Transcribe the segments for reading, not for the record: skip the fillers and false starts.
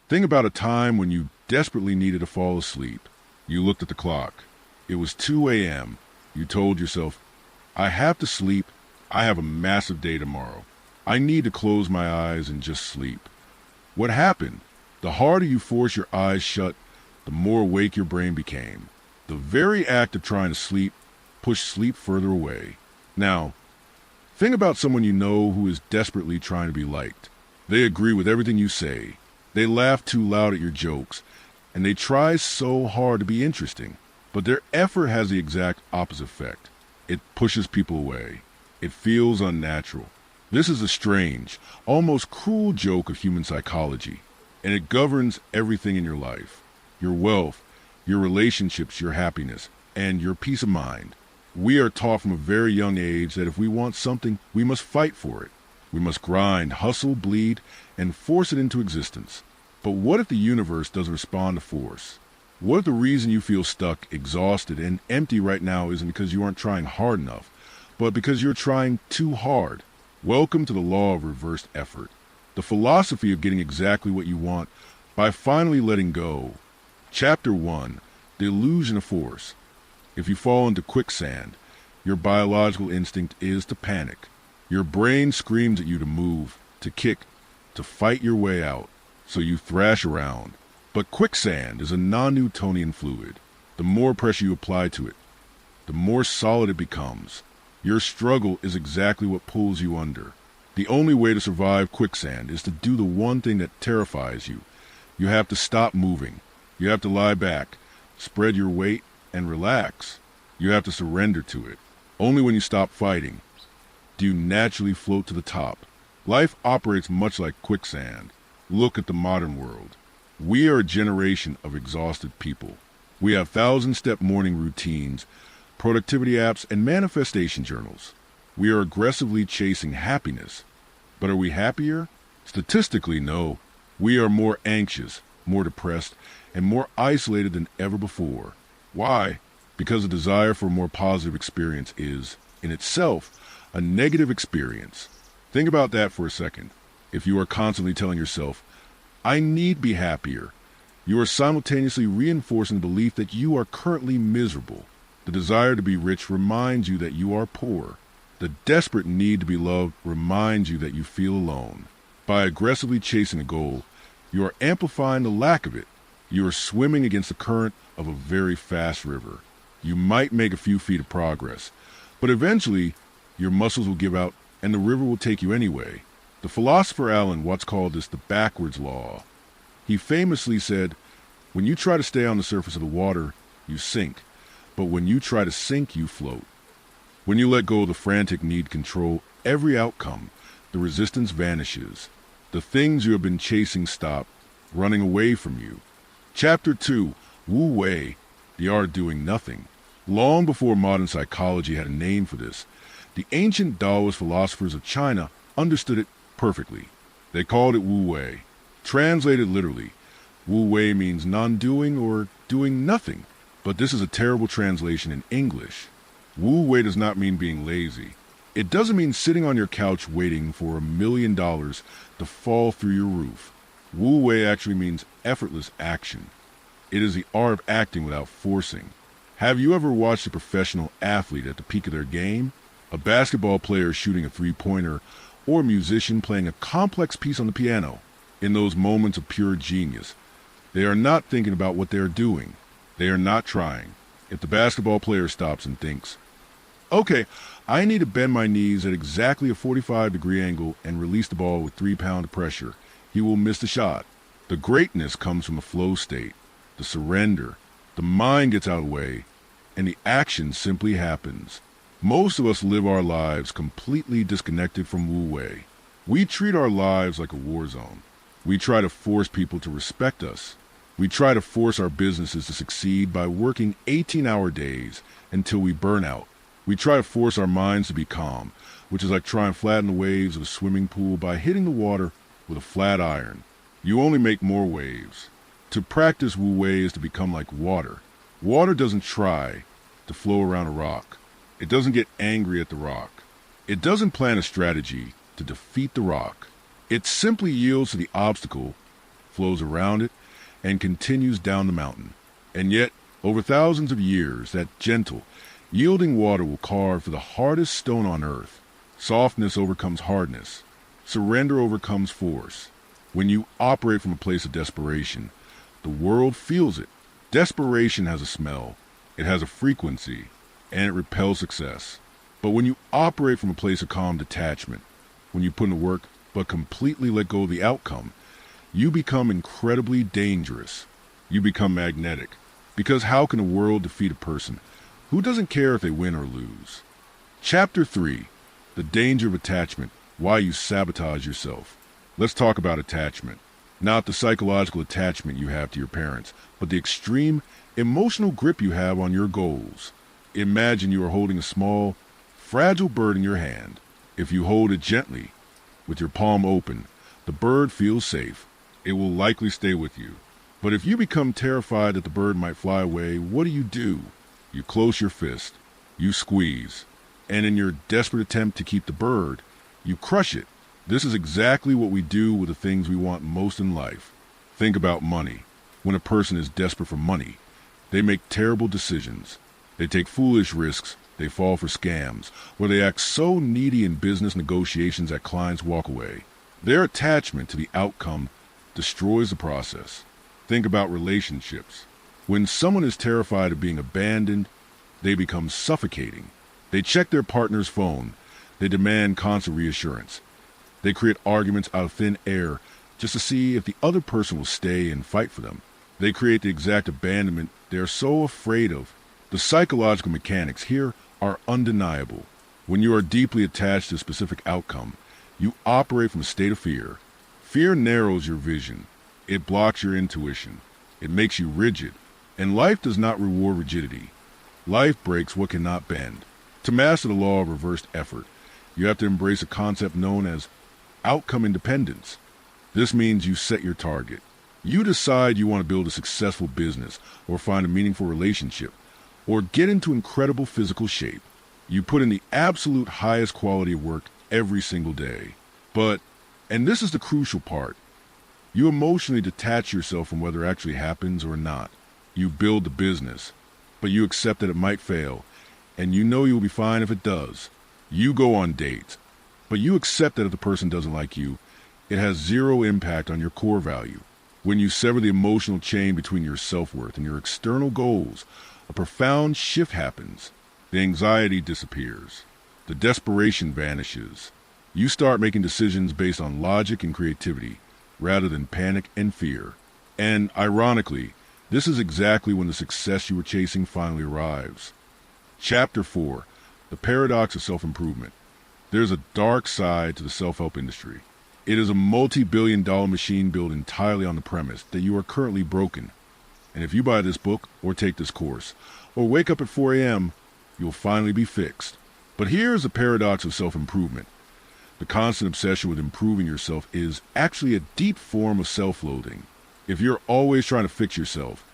Think about a time when you desperately needed to fall asleep. You looked at the clock. It was 2 a.m. You told yourself, I have to sleep. I have a massive day tomorrow. I need to close my eyes and just sleep. What happened? The harder you force your eyes shut, the more awake your brain became. The very act of trying to sleep pushed sleep further away. Now, think about someone you know who is desperately trying to be liked. They agree with everything you say. They laugh too loud at your jokes, and they try so hard to be interesting. But their effort has the exact opposite effect. It pushes people away. It feels unnatural. This is a strange, almost cruel joke of human psychology, and it governs everything in your life. Your wealth, your relationships, your happiness, and your peace of mind. We are taught from a very young age that if we want something, we must fight for it. We must grind, hustle, bleed, and force it into existence. But what if the universe doesn't respond to force? What if the reason you feel stuck, exhausted, and empty right now isn't because you aren't trying hard enough, but because you're trying too hard? Welcome to the law of reversed effort, the philosophy of getting exactly what you want by finally letting go. Chapter 1, The Illusion of Force. If you fall into quicksand, your biological instinct is to panic. Your brain screams at you to move, to kick, to fight your way out, so you thrash around. But quicksand is a non-Newtonian fluid. The more pressure you apply to it, the more solid it becomes. Your struggle is exactly what pulls you under. The only way to survive quicksand is to do the one thing that terrifies you. You have to stop moving. You have to lie back, spread your weight, and relax. You have to surrender to it. Only when you stop fighting do you naturally float to the top. Life operates much like quicksand. Look at the modern world. We are a generation of exhausted people. We have 1,000-step morning routines, productivity apps, and manifestation journals. We are aggressively chasing happiness. But are we happier? Statistically, no. We are more anxious, more depressed, and more isolated than ever before. Why? Because the desire for a more positive experience is, in itself, a negative experience. Think about that for a second. If you are constantly telling yourself, I need to be happier, you are simultaneously reinforcing the belief that you are currently miserable. The desire to be rich reminds you that you are poor. The desperate need to be loved reminds you that you feel alone. By aggressively chasing a goal, you are amplifying the lack of it. You are swimming against the current of a very fast river. You might make a few feet of progress, but eventually your muscles will give out and the river will take you anyway. The philosopher Alan Watts called this the backwards law. He famously said, when you try to stay on the surface of the water, you sink. But when you try to sink, you float. When you let go of the frantic need to control every outcome, the resistance vanishes. The things you have been chasing stop running away from you. Chapter 2, Wu Wei, the art of doing nothing. Long before modern psychology had a name for this, the ancient Taoist philosophers of China understood it perfectly. They called it Wu Wei. Translated literally, Wu Wei means non-doing or doing nothing. But this is a terrible translation in English. Wu Wei does not mean being lazy. It doesn't mean sitting on your couch waiting for $1 million to fall through your roof. Wu Wei actually means effortless action. It is the art of acting without forcing. Have you ever watched a professional athlete at the peak of their game? A basketball player shooting a three-pointer, or a musician playing a complex piece on the piano? In those moments of pure genius, they are not thinking about what they are doing. They are not trying. If the basketball player stops and thinks, okay, I need to bend my knees at exactly a 45-degree angle and release the ball with 3 pounds of pressure, he will miss the shot. The greatness comes from the flow state, the surrender. The mind gets out of the way, and the action simply happens. Most of us live our lives completely disconnected from Wu Wei. We treat our lives like a war zone. We try to force people to respect us. We try to force our businesses to succeed by working 18-hour days until we burn out. We try to force our minds to be calm, which is like trying to flatten the waves of a swimming pool by hitting the water with a flat iron. You only make more waves. To practice Wu Wei is to become like water. Water doesn't try to flow around a rock. It doesn't get angry at the rock. It doesn't plan a strategy to defeat the rock. It simply yields to the obstacle flows around it, and continues down the mountain. And yet, over thousands of years, that gentle, yielding water will carve through the hardest stone on earth. Softness overcomes hardness. Surrender overcomes force. When you operate from a place of desperation, the world feels it. Desperation has a smell, it has a frequency, and it repels success. But when you operate from a place of calm detachment, when you put in the work but completely let go of the outcome, you become incredibly dangerous. You become magnetic. Because how can a world defeat a person who doesn't care if they win or lose? Chapter 3. The Danger of Attachment. Why you sabotage yourself. Let's talk about attachment. Not the psychological attachment you have to your parents, but the extreme emotional grip you have on your goals. Imagine you are holding a small, fragile bird in your hand. If you hold it gently, with your palm open, the bird feels safe. It will likely stay with you. But if you become terrified that the bird might fly away, what do? You close your fist, you squeeze, and in your desperate attempt to keep the bird, you crush it. This is exactly what we do with the things we want most in life. Think about money. When a person is desperate for money, they make terrible decisions. They take foolish risks, they fall for scams, or they act so needy in business negotiations that clients walk away. Their attachment to the outcome destroys the process. Think about relationships. When someone is terrified of being abandoned, they become suffocating. They check their partner's phone. They demand constant reassurance. They create arguments out of thin air just to see if the other person will stay and fight for them. They create the exact abandonment they are so afraid of. The psychological mechanics here are undeniable. When you are deeply attached to a specific outcome, you operate from a state of fear. Fear narrows your vision. It blocks your intuition. It makes you rigid. And life does not reward rigidity. Life breaks what cannot bend. To master the law of reversed effort, you have to embrace a concept known as outcome independence. This means you set your target. You decide you want to build a successful business or find a meaningful relationship or get into incredible physical shape. You put in the absolute highest quality of work every single day. But, and this is the crucial part, you emotionally detach yourself from whether it actually happens or not. You build the business, but you accept that it might fail, and you know you'll be fine if it does. You go on dates, but you accept that if the person doesn't like you, it has zero impact on your core value. When you sever the emotional chain between your self-worth and your external goals, a profound shift happens. The anxiety disappears. The desperation vanishes. You start making decisions based on logic and creativity, rather than panic and fear. And ironically, this is exactly when the success you were chasing finally arrives. Chapter 4. The Paradox of Self-Improvement. There's a dark side to the self-help industry. It is a multi-billion-dollar machine built entirely on the premise that you are currently broken. And if you buy this book, or take this course, or wake up at 4 a.m., you'll finally be fixed. But here's the paradox of self-improvement. The constant obsession with improving yourself is actually a deep form of self-loathing. If you're always trying to fix yourself,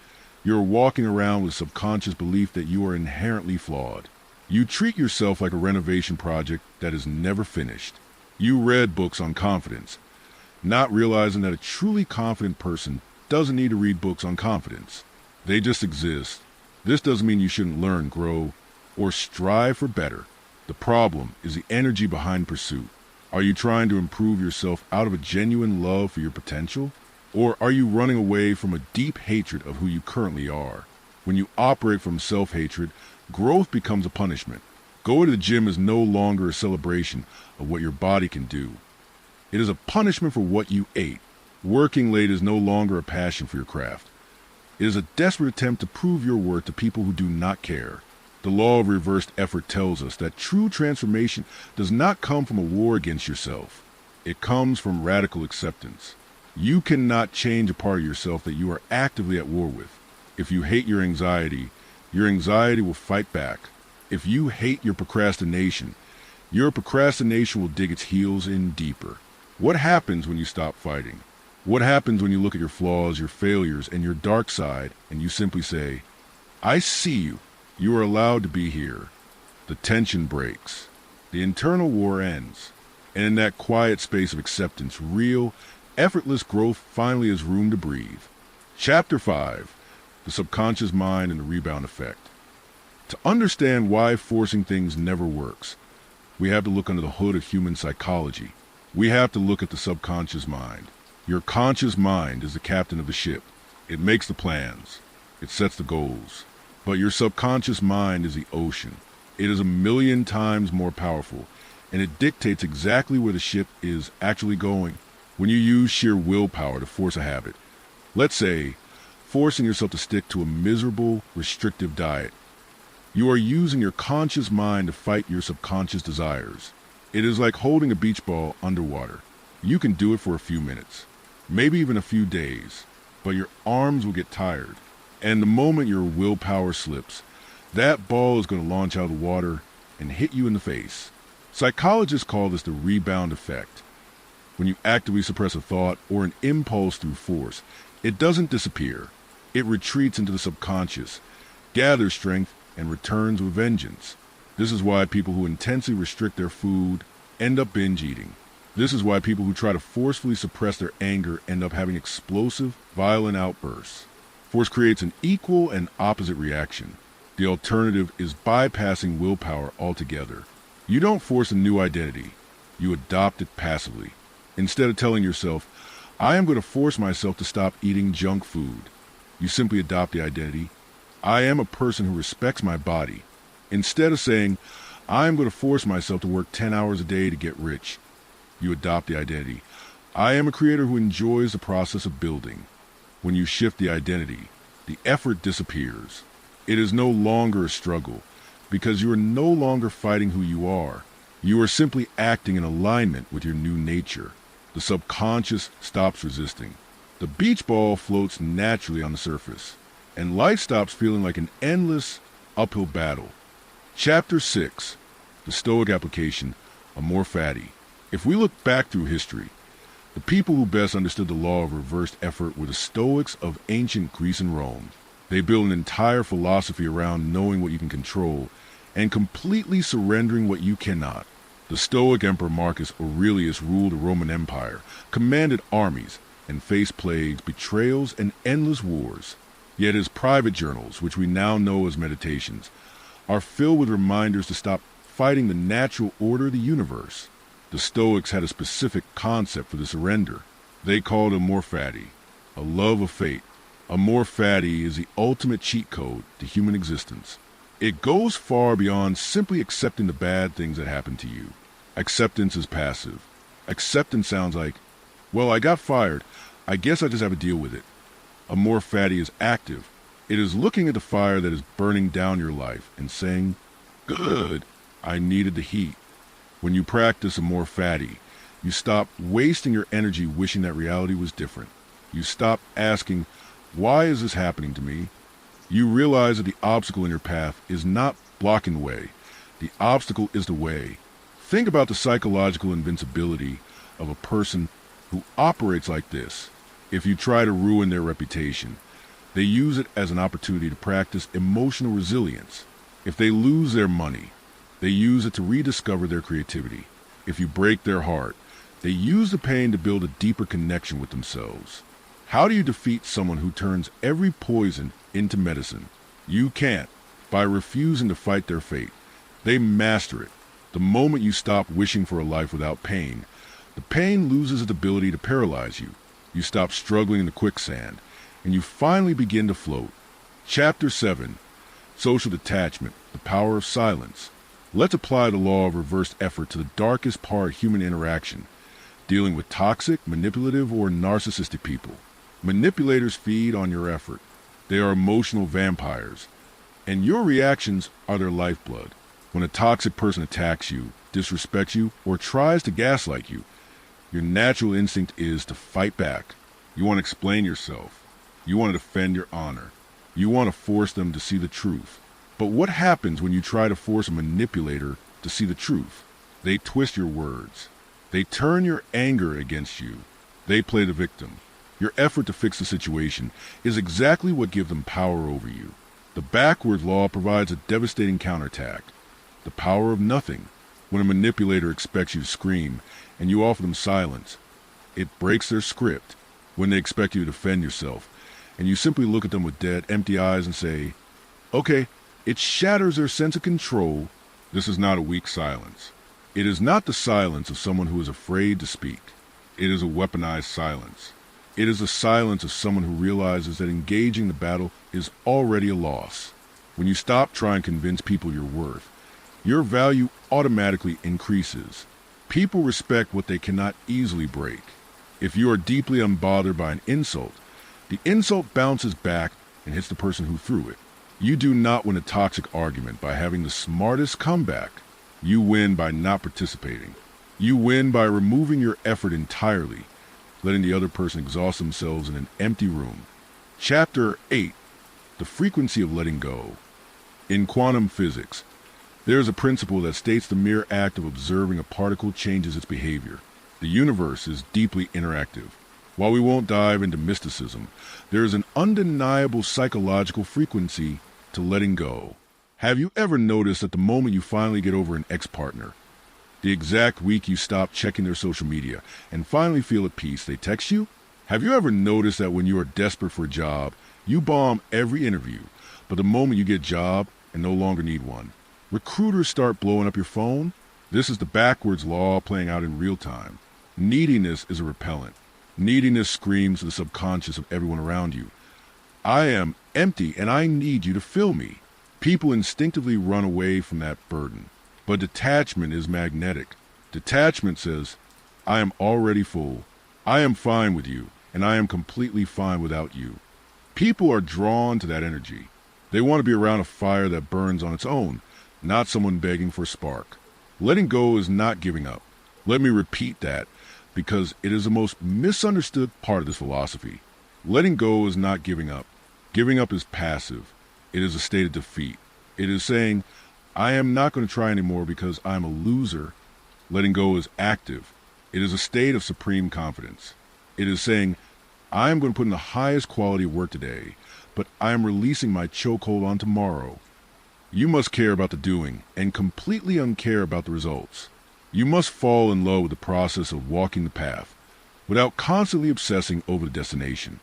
you're walking around with a subconscious belief that you are inherently flawed. You treat yourself like a renovation project that is never finished. You read books on confidence, not realizing that a truly confident person doesn't need to read books on confidence. They just exist. This doesn't mean you shouldn't learn, grow, or strive for better. The problem is the energy behind pursuit. Are you trying to improve yourself out of a genuine love for your potential? Or are you running away from a deep hatred of who you currently are? When you operate from self-hatred, growth becomes a punishment. Going to the gym is no longer a celebration of what your body can do. It is a punishment for what you ate. Working late is no longer a passion for your craft. It is a desperate attempt to prove your worth to people who do not care. The law of reversed effort tells us that true transformation does not come from a war against yourself. It comes from radical acceptance. You cannot change a part of yourself that you are actively at war with. If you hate your anxiety will fight back. If you hate your procrastination will dig its heels in deeper. What happens when you stop fighting? What happens when you look at your flaws, your failures, and your dark side, and you simply say, I see you. You are allowed to be here. The tension breaks. The internal war ends. And in that quiet space of acceptance, real, Effortless growth finally has room to breathe. Chapter 5. The Subconscious Mind and the Rebound Effect. To understand why forcing things never works, we have to look under the hood of human psychology. We have to look at the subconscious mind. Your conscious mind is the captain of the ship. It makes the plans. It sets the goals. But your subconscious mind is the ocean. It is 1,000,000 times more powerful, and it dictates exactly where the ship is actually going. When you use sheer willpower to force a habit, let's say forcing yourself to stick to a miserable, restrictive diet, you are using your conscious mind to fight your subconscious desires. It is like holding a beach ball underwater. You can do it for a few minutes, maybe even a few days, but your arms will get tired. And the moment your willpower slips, that ball is going to launch out of the water and hit you in the face. Psychologists call this the rebound effect. When you actively suppress a thought or an impulse through force, it doesn't disappear. It retreats into the subconscious, gathers strength, and returns with vengeance. This is why people who intensely restrict their food end up binge eating. This is why people who try to forcefully suppress their anger end up having explosive, violent outbursts. Force creates an equal and opposite reaction. The alternative is bypassing willpower altogether. You don't force a new identity. You adopt it passively. Instead of telling yourself, I am going to force myself to stop eating junk food, you simply adopt the identity, I am a person who respects my body. Instead of saying, I am going to force myself to work 10 hours a day to get rich, you adopt the identity, I am a creator who enjoys the process of building. When you shift the identity, the effort disappears. It is no longer a struggle, because you are no longer fighting who you are. You are simply acting in alignment with your new nature. The subconscious stops resisting. The beach ball floats naturally on the surface, and life stops feeling like an endless, uphill battle. Chapter 6. The Stoic Application, Amor, Fati. If we look back through history, the people who best understood the law of reversed effort were the Stoics of ancient Greece and Rome. They built an entire philosophy around knowing what you can control and completely surrendering what you cannot. The Stoic Emperor Marcus Aurelius ruled the Roman Empire, commanded armies, and faced plagues, betrayals, and endless wars. Yet his private journals, which we now know as meditations, are filled with reminders to stop fighting the natural order of the universe. The Stoics had a specific concept for the surrender. They called it Amor Fati, a love of fate. Amor Fati is the ultimate cheat code to human existence. It goes far beyond simply accepting the bad things that happen to you. Acceptance is passive. Acceptance sounds like, well, I got fired. I guess I just have to deal with it. Amor Fati is active. It is looking at the fire that is burning down your life and saying, good, I needed the heat. When you practice Amor Fati, you stop wasting your energy wishing that reality was different. You stop asking, why is this happening to me? You realize that the obstacle in your path is not blocking the way. The obstacle is the way. Think about the psychological invincibility of a person who operates like this. If you try to ruin their reputation, they use it as an opportunity to practice emotional resilience. If they lose their money, they use it to rediscover their creativity. If you break their heart, they use the pain to build a deeper connection with themselves. How do you defeat someone who turns every poison into medicine? You can't, by refusing to fight their fate. They master it. The moment you stop wishing for a life without pain, the pain loses its ability to paralyze you. You stop struggling in the quicksand, and you finally begin to float. Chapter 7. Social Detachment, the Power of Silence. Let's apply the law of reversed effort to the darkest part of human interaction, dealing with toxic, manipulative, or narcissistic people. Manipulators feed on your effort. They are emotional vampires, and your reactions are their lifeblood. When a toxic person attacks you, disrespects you, or tries to gaslight you, your natural instinct is to fight back. You want to explain yourself. You want to defend your honor. You want to force them to see the truth. But what happens when you try to force a manipulator to see the truth? They twist your words. They turn your anger against you. They play the victim. Your effort to fix the situation is exactly what gives them power over you. The backwards law provides a devastating counterattack. The power of nothing. When a manipulator expects you to scream and you offer them silence, It breaks their script when they expect you to defend yourself, and you simply look at them with dead, empty eyes and say, okay. It shatters their sense of control. This is not a weak silence. It is not the silence of someone who is afraid to speak. It is a weaponized silence. It is a silence of someone who realizes that engaging the battle is already a loss. When you stop trying to convince people your worth, your value automatically increases. People respect what they cannot easily break. If you are deeply unbothered by an insult, the insult bounces back and hits the person who threw it. You do not win a toxic argument by having the smartest comeback. You win by not participating. You win by removing your effort entirely, letting the other person exhaust themselves in an empty room. Chapter 8. The frequency of letting go. In quantum physics, there is a principle that states the mere act of observing a particle changes its behavior. The universe is deeply interactive. While we won't dive into mysticism, there is an undeniable psychological frequency to letting go. Have you ever noticed that the moment you finally get over an ex-partner, the exact week you stop checking their social media and finally feel at peace, they text you? Have you ever noticed that when you are desperate for a job, you bomb every interview, but the moment you get a job and no longer need one, recruiters start blowing up your phone? This is the backwards law playing out in real time. Neediness is a repellent. Neediness screams to the subconscious of everyone around you. I am empty and I need you to fill me. People instinctively run away from that burden. But detachment is magnetic. Detachment says, I am already full. I am fine with you, and I am completely fine without you. People are drawn to that energy. They want to be around a fire that burns on its own, not someone begging for a spark. Letting go is not giving up. Let me repeat that, because it is the most misunderstood part of this philosophy. Letting go is not giving up. Giving up is passive. It is a state of defeat. It is saying, I am not going to try anymore because I'm a loser. Letting go is active. It is a state of supreme confidence. It is saying, I am going to put in the highest quality of work today, but I am releasing my chokehold on tomorrow. You must care about the doing and completely uncare about the results. You must fall in love with the process of walking the path without constantly obsessing over the destination.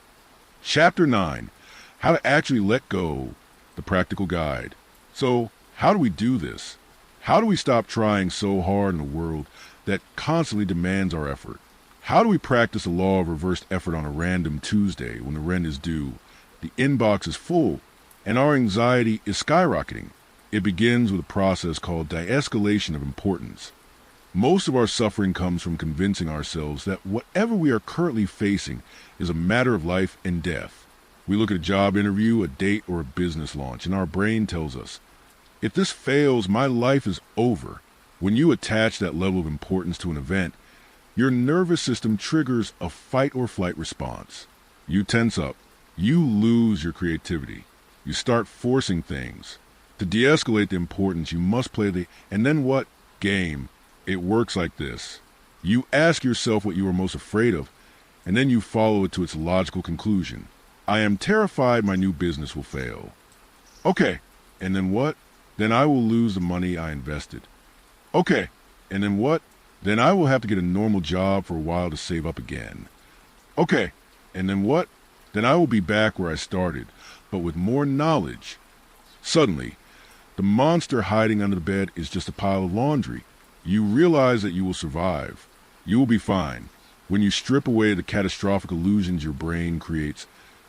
Chapter 9. How to actually let go, the practical guide. So, how do we do this? How do we stop trying so hard in a world that constantly demands our effort? How do we practice the law of reversed effort on a random Tuesday when the rent is due, the inbox is full, and our anxiety is skyrocketing? It begins with a process called de-escalation of importance. Most of our suffering comes from convincing ourselves that whatever we are currently facing is a matter of life and death. We look at a job interview, a date, or a business launch, and our brain tells us, if this fails, my life is over. When you attach that level of importance to an event, your nervous system triggers a fight or flight response. You tense up. You lose your creativity. You start forcing things. To de-escalate the importance, you must play the and then what game. It works like this. You ask yourself what you are most afraid of, and then you follow it to its logical conclusion. I am terrified my new business will fail. Okay, and then what? Then I will lose the money I invested. Okay, and then what? Then I will have to get a normal job for a while to save up again. Okay, and then what? Then I will be back where I started, but with more knowledge. Suddenly, the monster hiding under the bed is just a pile of laundry. You realize that you will survive. You will be fine. When you strip away the catastrophic illusions your brain creates,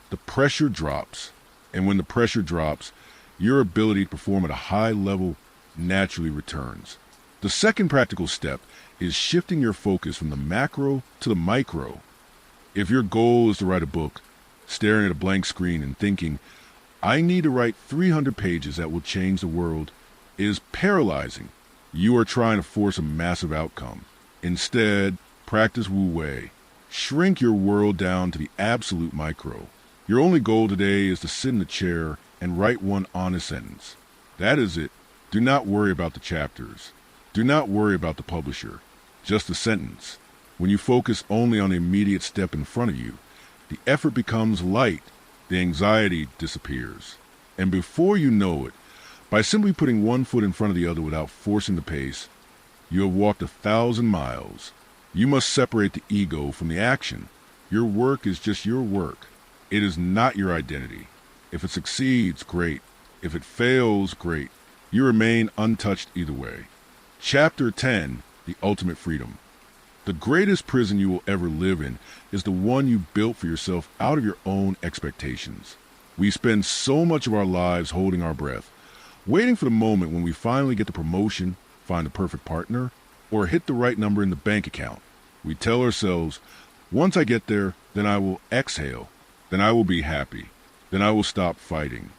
the pressure drops. And when the pressure drops, your ability to perform at a high level naturally returns. The second practical step is shifting your focus from the macro to the micro. If your goal is to write a book, staring at a blank screen and thinking, I need to write 300 pages that will change the world, is paralyzing. You are trying to force a massive outcome. Instead, practice Wu Wei. Shrink your world down to the absolute micro. Your only goal today is to sit in a chair and write one honest sentence. That is it. Do not worry about the chapters. Do not worry about the publisher. Just a sentence. When you focus only on the immediate step in front of you, the effort becomes light. The anxiety disappears. And before you know it, by simply putting one foot in front of the other without forcing the pace, you have walked 1,000 miles. You must separate the ego from the action. Your work is just your work. It is not your identity. If it succeeds, great. If it fails, great. You remain untouched either way. Chapter 10, The Ultimate Freedom. The greatest prison you will ever live in is the one you built for yourself out of your own expectations. We spend so much of our lives holding our breath, waiting for the moment when we finally get the promotion, find the perfect partner, or hit the right number in the bank account. We tell ourselves, once I get there, then I will exhale, then I will be happy, then I will stop fighting.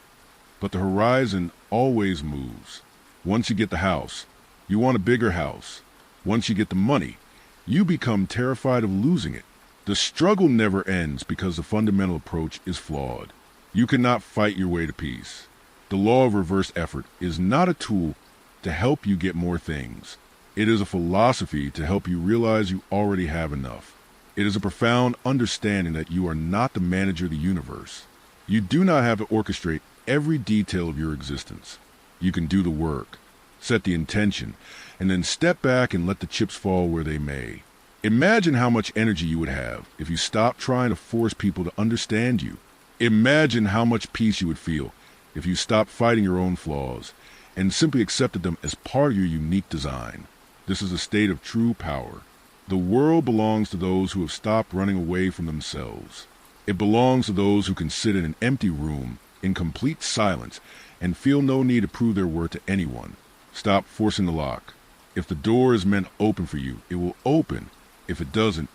But the horizon always moves. Once you get the house, you want a bigger house. Once you get the money, you become terrified of losing it. The struggle never ends because the fundamental approach is flawed. You cannot fight your way to peace. The law of reverse effort is not a tool to help you get more things. It is a philosophy to help you realize you already have enough. It is a profound understanding that you are not the manager of the universe. You do not have to orchestrate every detail of your existence. You can do the work, set the intention, and then step back and let the chips fall where they may. Imagine how much energy you would have if you stopped trying to force people to understand you. Imagine how much peace you would feel if you stopped fighting your own flaws and simply accepted them as part of your unique design. This is a state of true power. The world belongs to those who have stopped running away from themselves. It belongs to those who can sit in an empty room in complete silence and feel no need to prove their worth to anyone. Stop forcing the lock. If the door is meant open for you, it will open. If it doesn't,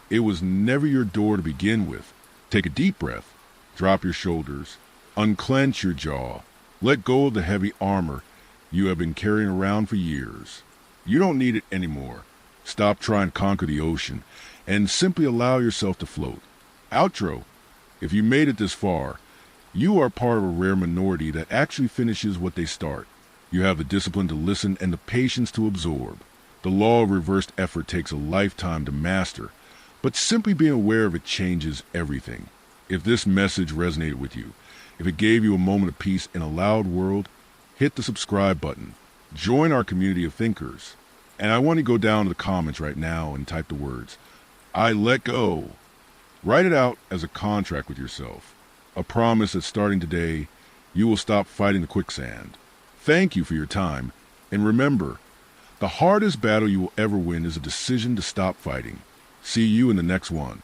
it was never your door to begin with. Take a deep breath. Drop your shoulders. Unclench your jaw. Let go of the heavy armor you have been carrying around for years. You don't need it anymore. Stop trying to conquer the ocean and simply allow yourself to float. Outro. If you made it this far, you are part of a rare minority that actually finishes what they start. You have the discipline to listen and the patience to absorb. The law of reversed effort takes a lifetime to master, but simply being aware of it changes everything. If this message resonated with you, if it gave you a moment of peace in a loud world, hit the subscribe button. Join our community of thinkers. And I want to go down to the comments right now and type the words, I let go. Write it out as a contract with yourself. A promise that starting today, you will stop fighting the quicksand. Thank you for your time. And remember, the hardest battle you will ever win is a decision to stop fighting. See you in the next one.